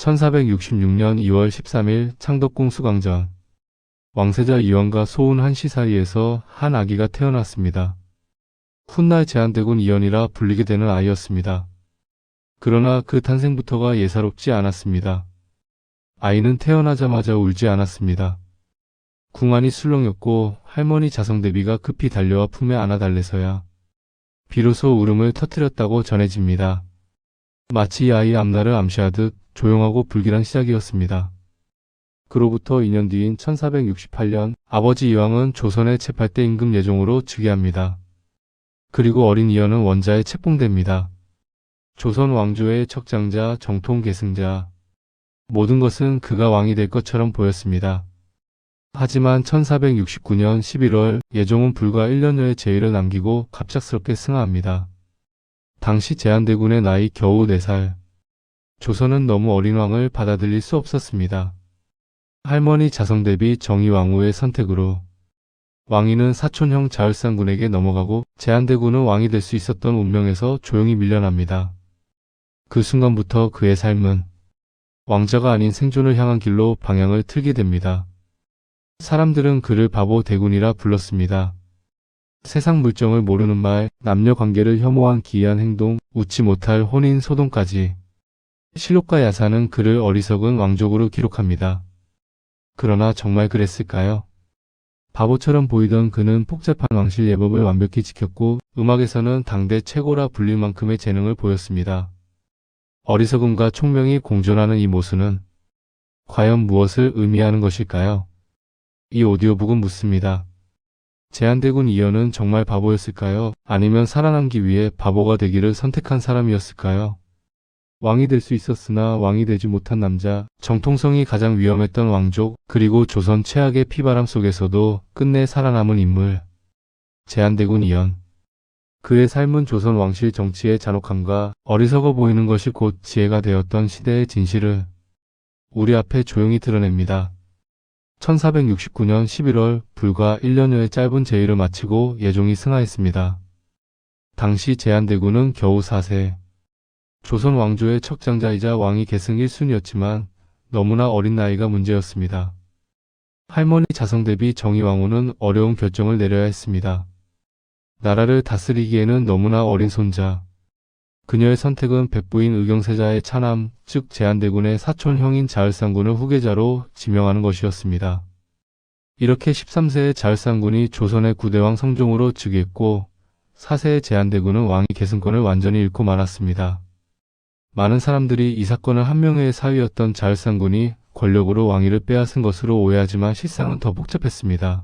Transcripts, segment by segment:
1466년 2월 13일 창덕궁 수강전 왕세자 이원과 소운 한씨 사이에서 한 아기가 태어났습니다. 훗날 제한대군 이연이라 불리게 되는 아이였습니다. 그러나 그 탄생부터가 예사롭지 않았습니다. 아이는 태어나자마자 울지 않았습니다. 궁안이 술렁였고 할머니 자성대비가 급히 달려와 품에 안아 달래서야 비로소 울음을 터뜨렸다고 전해집니다. 마치 이 아이의 앞날을 암시하듯 조용하고 불길한 시작이었습니다. 그로부터 2년 뒤인 1468년 아버지 이왕은 조선의 제8대 임금 예종으로 즉위합니다. 그리고 어린 이연은 원자에 책봉됩니다. 조선 왕조의 척장자, 정통 계승자, 모든 것은 그가 왕이 될 것처럼 보였습니다. 하지만 1469년 11월 예종은 불과 1년여의 제의를 남기고 갑작스럽게 승하합니다. 당시 제한대군의 나이 겨우 4살. 조선은 너무 어린 왕을 받아들일 수 없었습니다. 할머니 자성대비 정의왕후의 선택으로 왕위는 사촌형 자을상군에게 넘어가고 제한대군은 왕이 될 수 있었던 운명에서 조용히 밀려납니다. 그 순간부터 그의 삶은 왕자가 아닌 생존을 향한 길로 방향을 틀게 됩니다. 사람들은 그를 바보 대군이라 불렀습니다. 세상 물정을 모르는 말, 남녀 관계를 혐오한 기이한 행동, 웃지 못할 혼인 소동까지. 실록과 야사는 그를 어리석은 왕족으로 기록합니다. 그러나 정말 그랬을까요? 바보처럼 보이던 그는 복잡한 왕실 예법을 완벽히 지켰고 음악에서는 당대 최고라 불릴 만큼의 재능을 보였습니다. 어리석음과 총명이 공존하는 이 모순은 과연 무엇을 의미하는 것일까요? 이 오디오북은 묻습니다. 제한대군 이연은 정말 바보였을까요? 아니면 살아남기 위해 바보가 되기를 선택한 사람이었을까요? 왕이 될 수 있었으나 왕이 되지 못한 남자, 정통성이 가장 위험했던 왕족, 그리고 조선 최악의 피바람 속에서도 끝내 살아남은 인물. 제한대군 이연. 그의 삶은 조선 왕실 정치의 잔혹함과 어리석어 보이는 것이 곧 지혜가 되었던 시대의 진실을 우리 앞에 조용히 드러냅니다. 1469년 11월 불과 1년여의 짧은 제의를 마치고 예종이 승하했습니다. 당시 제한대군은 겨우 4세. 조선 왕조의 척장자이자 왕위 계승 1순위였지만 너무나 어린 나이가 문제였습니다. 할머니 자성대비 정의왕후는 어려운 결정을 내려야 했습니다. 나라를 다스리기에는 너무나 어린 손자. 그녀의 선택은 백부인 의경세자의 차남, 즉 제한대군의 사촌형인 자을상군을 후계자로 지명하는 것이었습니다. 이렇게 13세의 자을상군이 조선의 9대왕 성종으로 즉위했고 4세의 제한대군은 왕위 계승권을 완전히 잃고 말았습니다. 많은 사람들이 이 사건을 한 명의 사위였던 자을상군이 권력으로 왕위를 빼앗은 것으로 오해하지만 실상은 더 복잡했습니다.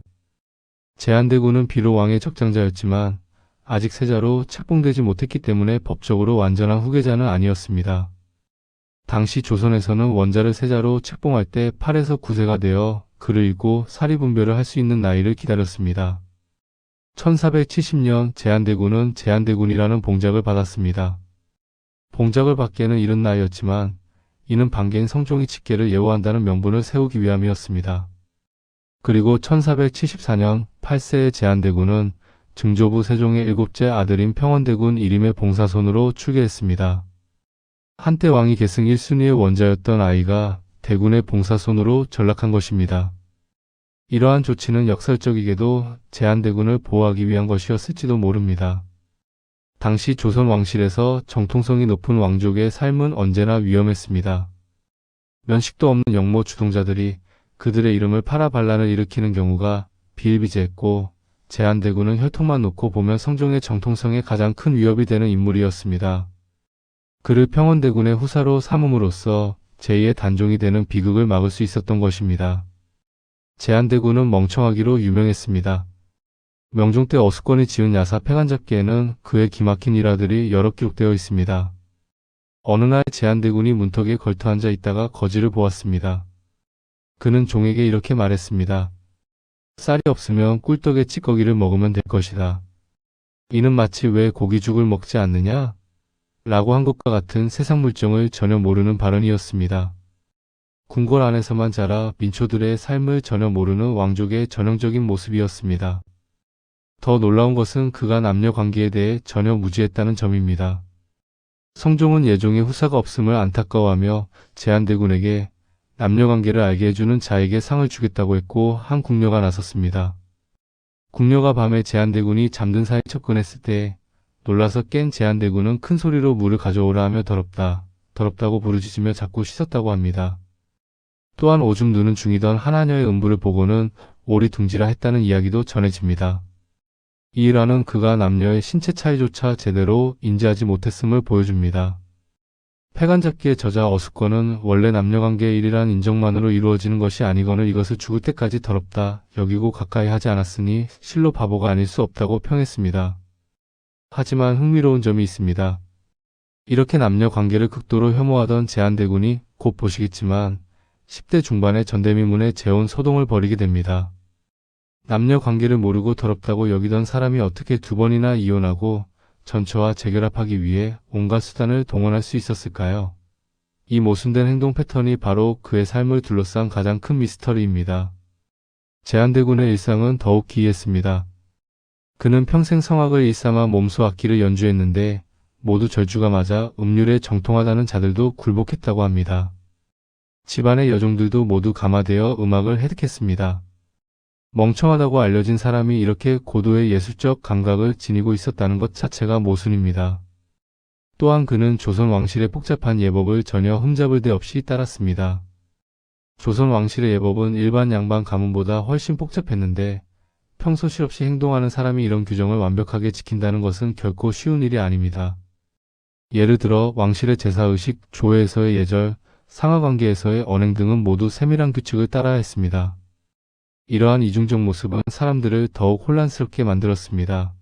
제한대군은 비록 왕의 적장자였지만 아직 세자로 책봉되지 못했기 때문에 법적으로 완전한 후계자는 아니었습니다. 당시 조선에서는 원자를 세자로 책봉할 때 8에서 9세가 되어 글을 읽고 사리분별을 할 수 있는 나이를 기다렸습니다. 1470년 제한대군은 제한대군이라는 봉작을 받았습니다. 봉작을 받기에는 이른 나이였지만 이는 반개인 성종이 직계를 예우한다는 명분을 세우기 위함이었습니다. 그리고 1474년 8세의 제한대군은 증조부 세종의 7째 아들인 평원대군 이림의 봉사손으로 출계했습니다. 한때 왕위 계승 1순위의 원자였던 아이가 대군의 봉사손으로 전락한 것입니다. 이러한 조치는 역설적이게도 제한대군을 보호하기 위한 것이었을지도 모릅니다. 당시 조선 왕실에서 정통성이 높은 왕족의 삶은 언제나 위험했습니다. 면식도 없는 영모 주동자들이 그들의 이름을 팔아 반란을 일으키는 경우가 비일비재했고 제한대군은 혈통만 놓고 보면 성종의 정통성에 가장 큰 위협이 되는 인물이었습니다. 그를 평원대군의 후사로 삼음으로써 제2의 단종이 되는 비극을 막을 수 있었던 것입니다. 제한대군은 멍청하기로 유명했습니다. 명종 때 어수권이 지은 야사 폐간잡기에는 그의 기막힌 일화들이 여러 기록되어 있습니다. 어느 날 제한대군이 문턱에 걸터 앉아 있다가 거지를 보았습니다. 그는 종에게 이렇게 말했습니다. 쌀이 없으면 꿀떡에 찌꺼기를 먹으면 될 것이다. 이는 마치 왜 고기죽을 먹지 않느냐? 라고 한 것과 같은 세상 물정을 전혀 모르는 발언이었습니다. 궁궐 안에서만 자라 민초들의 삶을 전혀 모르는 왕족의 전형적인 모습이었습니다. 더 놀라운 것은 그가 남녀 관계에 대해 전혀 무지했다는 점입니다. 성종은 예종의 후사가 없음을 안타까워하며 제한대군에게 남녀관계를 알게 해주는 자에게 상을 주겠다고 했고 한 궁녀가 나섰습니다. 궁녀가 밤에 제한대군이 잠든 사이에 접근했을 때 놀라서 깬 제한대군은 큰 소리로 물을 가져오라 하며 더럽다, 더럽다고 부르짖으며 자꾸 씻었다고 합니다. 또한 오줌 누는 중이던 한 하녀의 음부를 보고는 오리둥지라 했다는 이야기도 전해집니다. 이 일화는 그가 남녀의 신체 차이조차 제대로 인지하지 못했음을 보여줍니다. 패간잡기의 저자 어숙권은 원래 남녀관계의 일이란 인정만으로 이루어지는 것이 아니거늘 이것을 죽을 때까지 더럽다 여기고 가까이 하지 않았으니 실로 바보가 아닐 수 없다고 평했습니다. 하지만 흥미로운 점이 있습니다. 이렇게 남녀관계를 극도로 혐오하던 제한대군이 곧 보시겠지만 10대 중반에 전대미문에 재혼 소동을 벌이게 됩니다. 남녀관계를 모르고 더럽다고 여기던 사람이 어떻게 두 번이나 이혼하고 전처와 재결합하기 위해 온갖 수단을 동원할 수 있었을까요? 이 모순된 행동 패턴이 바로 그의 삶을 둘러싼 가장 큰 미스터리입니다. 제한대군의 일상은 더욱 기이했습니다. 그는 평생 성악을 일삼아 몸소 악기를 연주했는데 모두 절주가 맞아 음률에 정통하다는 자들도 굴복했다고 합니다. 집안의 여종들도 모두 감화되어 음악을 해득했습니다. 멍청하다고 알려진 사람이 이렇게 고도의 예술적 감각을 지니고 있었다는 것 자체가 모순입니다. 또한 그는 조선 왕실의 복잡한 예법을 전혀 흠잡을 데 없이 따랐습니다. 조선 왕실의 예법은 일반 양반 가문보다 훨씬 복잡했는데 평소 실없이 행동하는 사람이 이런 규정을 완벽하게 지킨다는 것은 결코 쉬운 일이 아닙니다. 예를 들어 왕실의 제사의식, 조회에서의 예절, 상하관계에서의 언행 등은 모두 세밀한 규칙을 따라야 했습니다. 이러한 이중적 모습은 사람들을 더욱 혼란스럽게 만들었습니다.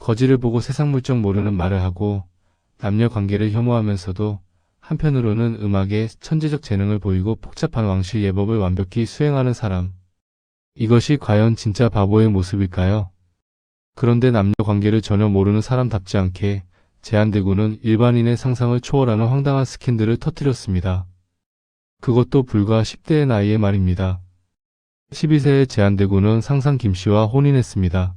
거지를 보고 세상 물정 모르는 말을 하고 남녀 관계를 혐오하면서도 한편으로는 음악에 천재적 재능을 보이고 복잡한 왕실 예법을 완벽히 수행하는 사람. 이것이 과연 진짜 바보의 모습일까요? 그런데 남녀 관계를 전혀 모르는 사람답지 않게 제한대군은 일반인의 상상을 초월하는 황당한 스캔들을 터뜨렸습니다. 그것도 불과 10대의 나이에 말입니다. 12세의 제한대군은 상상 김씨와 혼인했습니다.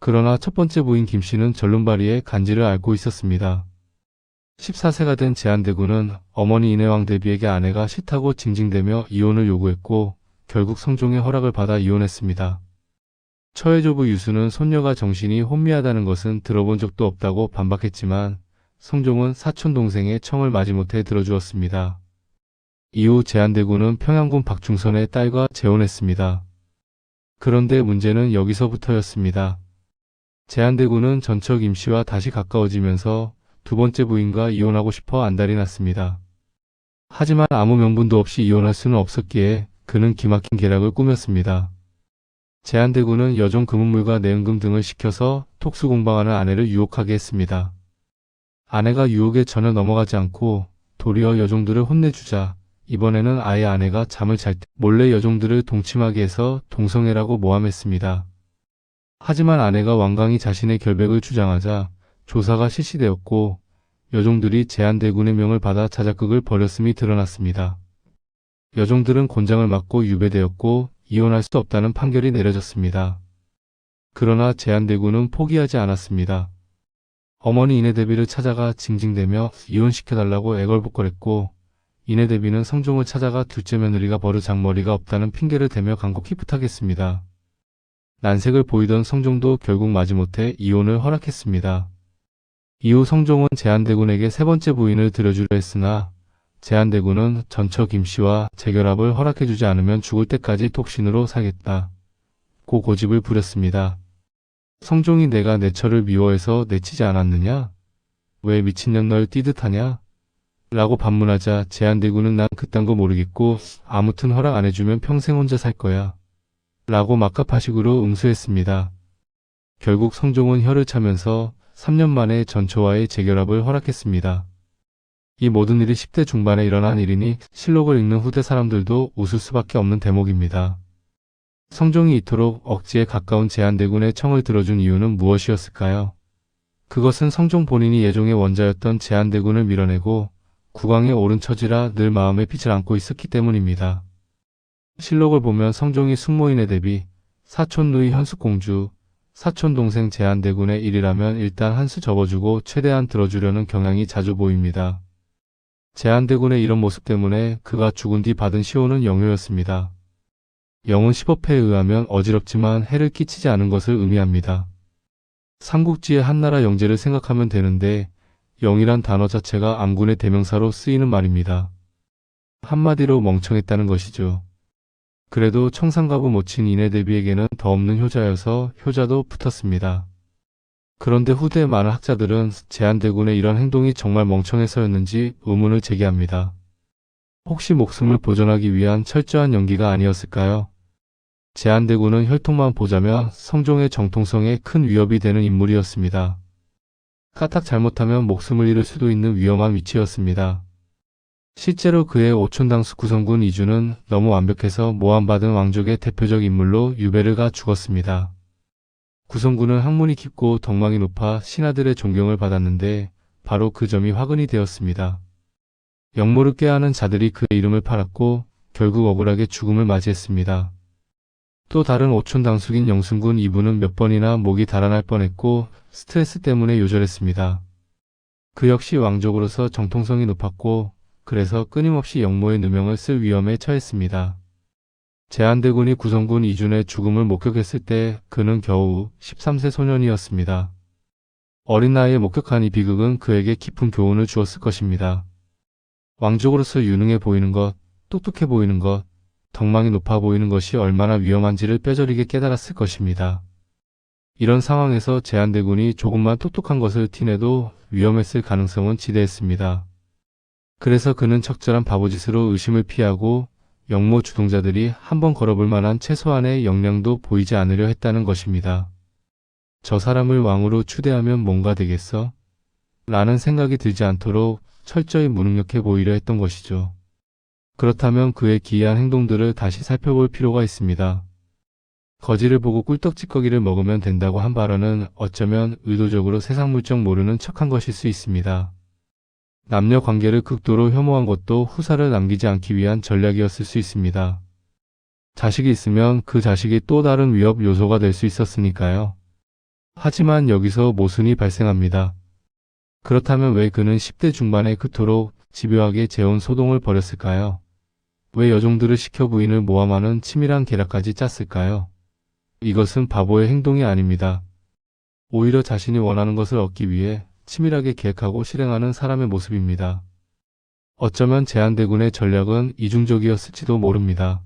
그러나 첫 번째 부인 김씨는 절름발이의 간지를 앓고 있었습니다. 14세가 된 제한대군은 어머니 인해왕대비에게 아내가 싫다고 징징대며 이혼을 요구했고 결국 성종의 허락을 받아 이혼했습니다. 처해조부 유수는 손녀가 정신이 혼미하다는 것은 들어본 적도 없다고 반박했지만 성종은 사촌 동생의 청을 마지못해 들어주었습니다. 이후 제한대군은 평양군 박중선의 딸과 재혼했습니다. 그런데 문제는 여기서부터였습니다. 제한대군은 전처 김씨와 다시 가까워지면서 두 번째 부인과 이혼하고 싶어 안달이 났습니다. 하지만 아무 명분도 없이 이혼할 수는 없었기에 그는 기막힌 계략을 꾸몄습니다. 제한대군은 여종 금은물과 내은금 등을 시켜서 톡수공방하는 아내를 유혹하게 했습니다. 아내가 유혹에 전혀 넘어가지 않고 도리어 여종들을 혼내주자 이번에는 아예 아내가 잠을 잘 때 몰래 여종들을 동침하게 해서 동성애라고 모함했습니다. 하지만 아내가 완강히 자신의 결백을 주장하자 조사가 실시되었고 여종들이 제한대군의 명을 받아 자작극을 벌였음이 드러났습니다. 여종들은 곤장을 맞고 유배되었고 이혼할 수 없다는 판결이 내려졌습니다. 그러나 제한대군은 포기하지 않았습니다. 어머니 인해대비를 찾아가 징징대며 이혼시켜달라고 애걸복걸했고 인해대비는 성종을 찾아가 둘째 며느리가 버르 장머리가 없다는 핑계를 대며 간곡히 부탁했습니다. 난색을 보이던 성종도 결국 마지못해 이혼을 허락했습니다. 이후 성종은 제한대군에게 세 번째 부인을 들여주려 했으나 제한대군은 전처 김씨와 재결합을 허락해주지 않으면 죽을 때까지 톡신으로 살겠다. 고 고집을 부렸습니다. 성종이 내가 내 처를 미워해서 내치지 않았느냐? 왜 미친년 널 띠듯하냐? 라고 반문하자 제한대군은 난 그딴 거 모르겠고 아무튼 허락 안 해주면 평생 혼자 살 거야. 라고 막가파식으로 응수했습니다. 결국 성종은 혀를 차면서 3년 만에 전처와의 재결합을 허락했습니다. 이 모든 일이 10대 중반에 일어난 일이니 실록을 읽는 후대 사람들도 웃을 수밖에 없는 대목입니다. 성종이 이토록 억지에 가까운 제한대군의 청을 들어준 이유는 무엇이었을까요? 그것은 성종 본인이 예종의 원자였던 제한대군을 밀어내고 국왕에 오른 처지라 늘 마음에 빛을 안고 있었기 때문입니다. 실록을 보면 성종이 숙모인의 대비, 사촌 누이 현숙공주, 사촌동생 제한대군의 일이라면 일단 한 수 접어주고 최대한 들어주려는 경향이 자주 보입니다. 제한대군의 이런 모습 때문에 그가 죽은 뒤 받은 시호는 영효였습니다. 영은 시법회에 의하면 어지럽지만 해를 끼치지 않은 것을 의미합니다. 삼국지의 한나라 영제를 생각하면 되는데 영이란 단어 자체가 암군의 대명사로 쓰이는 말입니다. 한마디로 멍청했다는 것이죠. 그래도 청산갑을 못 친 이내 대비에게는 더 없는 효자여서 효자도 붙었습니다. 그런데 후대 많은 학자들은 제한대군의 이런 행동이 정말 멍청해서였는지 의문을 제기합니다. 혹시 목숨을 보존하기 위한 철저한 연기가 아니었을까요? 제한대군은 혈통만 보자면 성종의 정통성에 큰 위협이 되는 인물이었습니다. 까딱 잘못하면 목숨을 잃을 수도 있는 위험한 위치였습니다. 실제로 그의 오촌당수 구성군 이주는 너무 완벽해서 모함받은 왕족의 대표적 인물로 유배를 죽었습니다. 구성군은 학문이 깊고 덕망이 높아 신하들의 존경을 받았는데 바로 그 점이 화근이 되었습니다. 역모를 꾀하는 자들이 그의 이름을 팔았고 결국 억울하게 죽음을 맞이했습니다. 또 다른 오촌당숙인 영순군 이부는 몇 번이나 목이 달아날 뻔했고 스트레스 때문에 요절했습니다. 그 역시 왕족으로서 정통성이 높았고 그래서 끊임없이 역모의 누명을 쓸 위험에 처했습니다. 제한대군이 구성군 이준의 죽음을 목격했을 때 그는 겨우 13세 소년이었습니다. 어린 나이에 목격한 이 비극은 그에게 깊은 교훈을 주었을 것입니다. 왕족으로서 유능해 보이는 것, 똑똑해 보이는 것, 덕망이 높아 보이는 것이 얼마나 위험한지를 뼈저리게 깨달았을 것입니다. 이런 상황에서 제한대군이 조금만 똑똑한 것을 티내도 위험했을 가능성은 지대했습니다. 그래서 그는 적절한 바보짓으로 의심을 피하고 역모 주동자들이 한번 걸어볼 만한 최소한의 역량도 보이지 않으려 했다는 것입니다. 저 사람을 왕으로 추대하면 뭔가 되겠어? 라는 생각이 들지 않도록 철저히 무능력해 보이려 했던 것이죠. 그렇다면 그의 기이한 행동들을 다시 살펴볼 필요가 있습니다. 거지를 보고 꿀떡찌꺼기를 먹으면 된다고 한 발언은 어쩌면 의도적으로 세상 물정 모르는 척한 것일 수 있습니다. 남녀 관계를 극도로 혐오한 것도 후사를 남기지 않기 위한 전략이었을 수 있습니다. 자식이 있으면 그 자식이 또 다른 위협 요소가 될 수 있었으니까요. 하지만 여기서 모순이 발생합니다. 그렇다면 왜 그는 10대 중반에 그토록 집요하게 재혼 소동을 벌였을까요? 왜 여종들을 시켜 부인을 모함하는 치밀한 계략까지 짰을까요? 이것은 바보의 행동이 아닙니다. 오히려 자신이 원하는 것을 얻기 위해 치밀하게 계획하고 실행하는 사람의 모습입니다. 어쩌면 제한대군의 전략은 이중적이었을지도 모릅니다.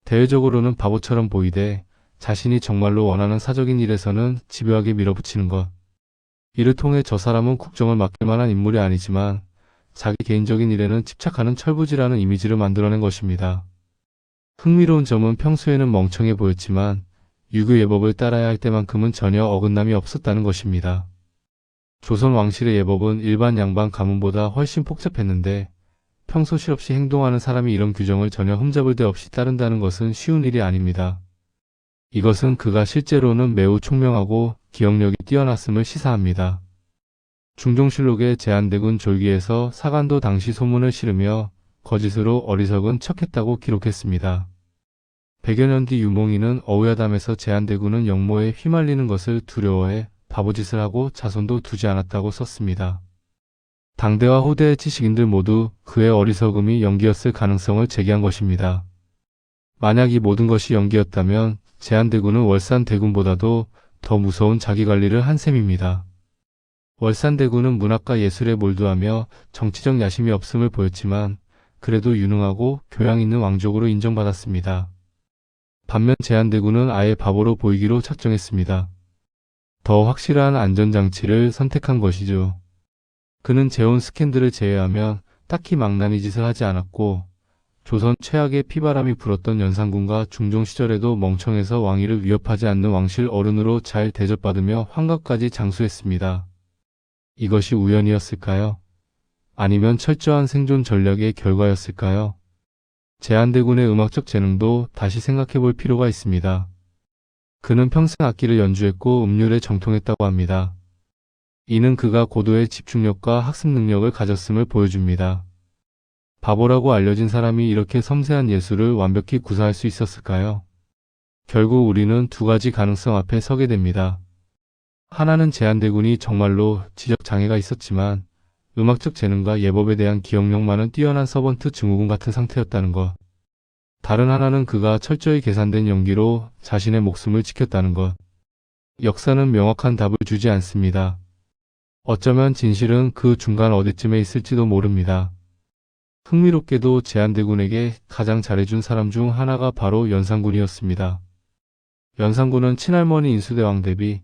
대외적으로는 바보처럼 보이되 자신이 정말로 원하는 사적인 일에서는 집요하게 밀어붙이는 것. 이를 통해 저 사람은 국정을 맡길 만한 인물이 아니지만 자기 개인적인 일에는 집착하는 철부지라는 이미지를 만들어낸 것입니다. 흥미로운 점은 평소에는 멍청해 보였지만 유교 예법을 따라야 할 때만큼은 전혀 어긋남이 없었다는 것입니다. 조선 왕실의 예법은 일반 양반 가문보다 훨씬 복잡했는데 평소 실없이 행동하는 사람이 이런 규정을 전혀 흠잡을 데 없이 따른다는 것은 쉬운 일이 아닙니다. 이것은 그가 실제로는 매우 총명하고 기억력이 뛰어났음을 시사합니다. 중종실록의 제한대군 졸기에서 사간도 당시 소문을 실으며 거짓으로 어리석은 척했다고 기록했습니다. 100여 년 뒤 유몽이는 어우야담에서 제한대군은 역모에 휘말리는 것을 두려워해 바보짓을 하고 자손도 두지 않았다고 썼습니다. 당대와 후대의 지식인들 모두 그의 어리석음이 연기였을 가능성을 제기한 것입니다. 만약 이 모든 것이 연기였다면 제한대군은 월산대군보다도 더 무서운 자기관리를 한 셈입니다. 월산대군은 문학과 예술에 몰두하며 정치적 야심이 없음을 보였지만 그래도 유능하고 교양 있는 왕족으로 인정받았습니다. 반면 제한대군은 아예 바보로 보이기로 작정했습니다. 더 확실한 안전장치를 선택한 것이죠. 그는 재혼 스캔들을 제외하면 딱히 망나니 짓을 하지 않았고 조선 최악의 피바람이 불었던 연산군과 중종 시절에도 멍청해서 왕위를 위협하지 않는 왕실 어른으로 잘 대접받으며 환갑까지 장수했습니다. 이것이 우연이었을까요? 아니면 철저한 생존 전략의 결과였을까요? 제한대군의 음악적 재능도 다시 생각해 볼 필요가 있습니다. 그는 평생 악기를 연주했고 음률에 정통했다고 합니다. 이는 그가 고도의 집중력과 학습 능력을 가졌음을 보여줍니다. 바보라고 알려진 사람이 이렇게 섬세한 예술을 완벽히 구사할 수 있었을까요? 결국 우리는 두 가지 가능성 앞에 서게 됩니다. 하나는 제한대군이 정말로 지적장애가 있었지만 음악적 재능과 예법에 대한 기억력만은 뛰어난 서번트 증후군 같은 상태였다는 것. 다른 하나는 그가 철저히 계산된 연기로 자신의 목숨을 지켰다는 것. 역사는 명확한 답을 주지 않습니다. 어쩌면 진실은 그 중간 어디쯤에 있을지도 모릅니다. 흥미롭게도 제한대군에게 가장 잘해준 사람 중 하나가 바로 연산군이었습니다. 연산군은 친할머니 인수대왕 대비,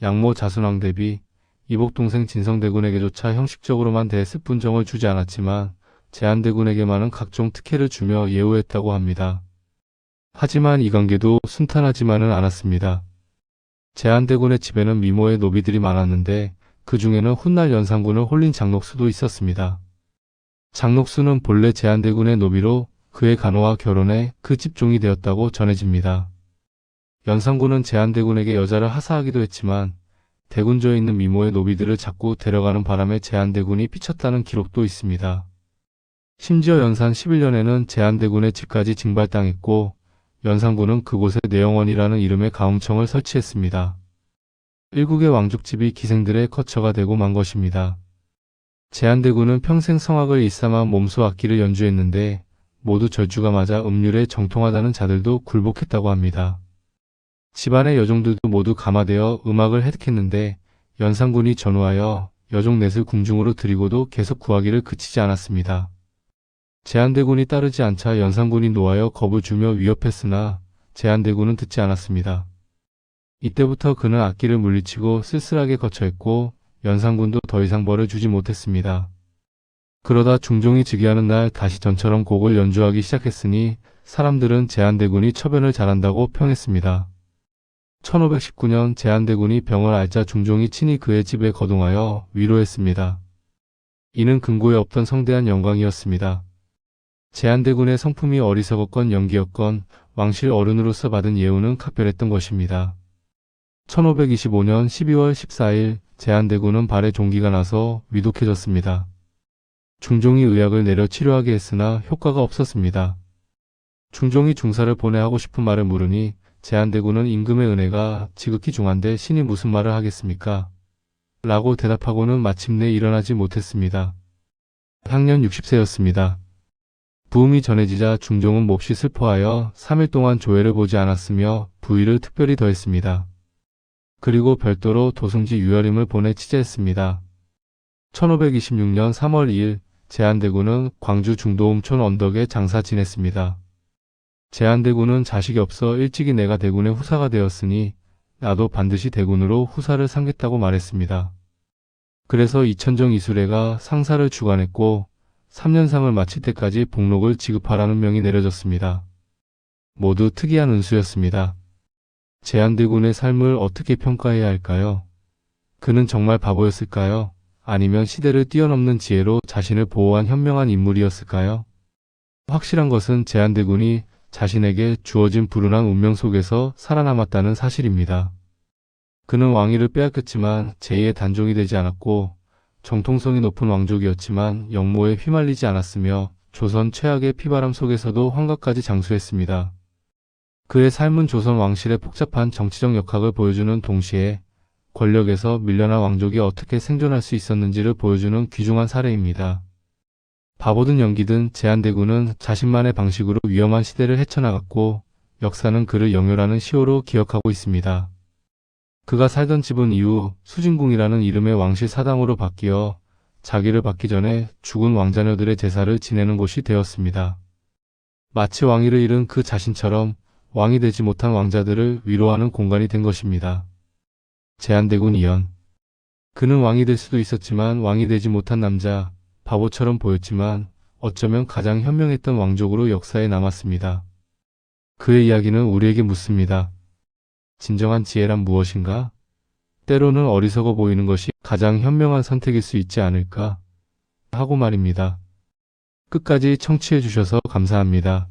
양모 자순왕 대비, 이복동생 진성대군에게조차 형식적으로만 대했을 뿐 정을 주지 않았지만 제한대군에게만은 각종 특혜를 주며 예우했다고 합니다. 하지만 이 관계도 순탄하지만은 않았습니다. 제한대군의 집에는 미모의 노비들이 많았는데 그 중에는 훗날 연산군을 홀린 장록수도 있었습니다. 장록수는 본래 제한대군의 노비로 그의 간호와 결혼해 그 집종이 되었다고 전해집니다. 연산군은 제한대군에게 여자를 하사하기도 했지만 대군조에 있는 미모의 노비들을 자꾸 데려가는 바람에 제한대군이 삐쳤다는 기록도 있습니다. 심지어 연산 11년에는 제한대군의 집까지 징발당했고 연산군은 그곳에 내영원이라는 이름의 가흥청을 설치했습니다. 일국의 왕족집이 기생들의 거처가 되고 만 것입니다. 제한대군은 평생 성악을 일삼아 몸소 악기를 연주했는데 모두 절주가 맞아 음률에 정통하다는 자들도 굴복했다고 합니다. 집안의 여종들도 모두 감화되어 음악을 획득했는데 연산군이 전후하여 여종 넷을 궁중으로 들이고도 계속 구하기를 그치지 않았습니다. 제한대군이 따르지 않자 연산군이 노하여 겁을 주며 위협했으나 제한대군은 듣지 않았습니다. 이때부터 그는 악기를 물리치고 쓸쓸하게 거처했고 연산군도 더 이상 벌을 주지 못했습니다. 그러다 중종이 즉위하는 날 다시 전처럼 곡을 연주하기 시작했으니 사람들은 제한대군이 처변을 잘한다고 평했습니다. 1519년 제한대군이 병을 앓자 중종이 친히 그의 집에 거동하여 위로했습니다. 이는 근고에 없던 성대한 영광이었습니다. 제한대군의 성품이 어리석었건 연기였건 왕실 어른으로서 받은 예우는 각별했던 것입니다. 1525년 12월 14일 제한대군은 발에 종기가 나서 위독해졌습니다. 중종이 의약을 내려 치료하게 했으나 효과가 없었습니다. 중종이 중사를 보내 하고 싶은 말을 물으니 제한대군은 임금의 은혜가 지극히 중한데 신이 무슨 말을 하겠습니까? 라고 대답하고는 마침내 일어나지 못했습니다. 향년 60세였습니다. 부음이 전해지자 중종은 몹시 슬퍼하여 3일 동안 조회를 보지 않았으며 부의를 특별히 더했습니다. 그리고 별도로 도승지 유여림을 보내 치제했습니다. 1526년 3월 2일 제한대군은 광주 중도음촌 언덕에 장사 지냈습니다. 제한대군은 자식이 없어 일찍이 내가 대군의 후사가 되었으니 나도 반드시 대군으로 후사를 삼겠다고 말했습니다. 그래서 이천정 이수래가 상사를 주관했고 3년상을 마칠 때까지 복록을 지급하라는 명이 내려졌습니다. 모두 특이한 은수였습니다. 제한대군의 삶을 어떻게 평가해야 할까요? 그는 정말 바보였을까요? 아니면 시대를 뛰어넘는 지혜로 자신을 보호한 현명한 인물이었을까요? 확실한 것은 제한대군이 자신에게 주어진 불운한 운명 속에서 살아남았다는 사실입니다. 그는 왕위를 빼앗겼지만 제2의 단종이 되지 않았고 정통성이 높은 왕족이었지만 역모에 휘말리지 않았으며 조선 최악의 피바람 속에서도 환각까지 장수했습니다. 그의 삶은 조선 왕실의 복잡한 정치적 역학을 보여주는 동시에 권력에서 밀려난 왕족이 어떻게 생존할 수 있었는지를 보여주는 귀중한 사례입니다. 바보든 연기든 제한대군은 자신만의 방식으로 위험한 시대를 헤쳐나갔고 역사는 그를 영효라는 시호로 기억하고 있습니다. 그가 살던 집은 이후 수진궁이라는 이름의 왕실 사당으로 바뀌어 자기를 받기 전에 죽은 왕자녀들의 제사를 지내는 곳이 되었습니다. 마치 왕위를 잃은 그 자신처럼 왕이 되지 못한 왕자들을 위로하는 공간이 된 것입니다. 제한대군 이연. 그는 왕이 될 수도 있었지만 왕이 되지 못한 남자, 바보처럼 보였지만 어쩌면 가장 현명했던 왕족으로 역사에 남았습니다. 그의 이야기는 우리에게 묻습니다. 진정한 지혜란 무엇인가? 때로는 어리석어 보이는 것이 가장 현명한 선택일 수 있지 않을까? 하고 말입니다. 끝까지 청취해 주셔서 감사합니다.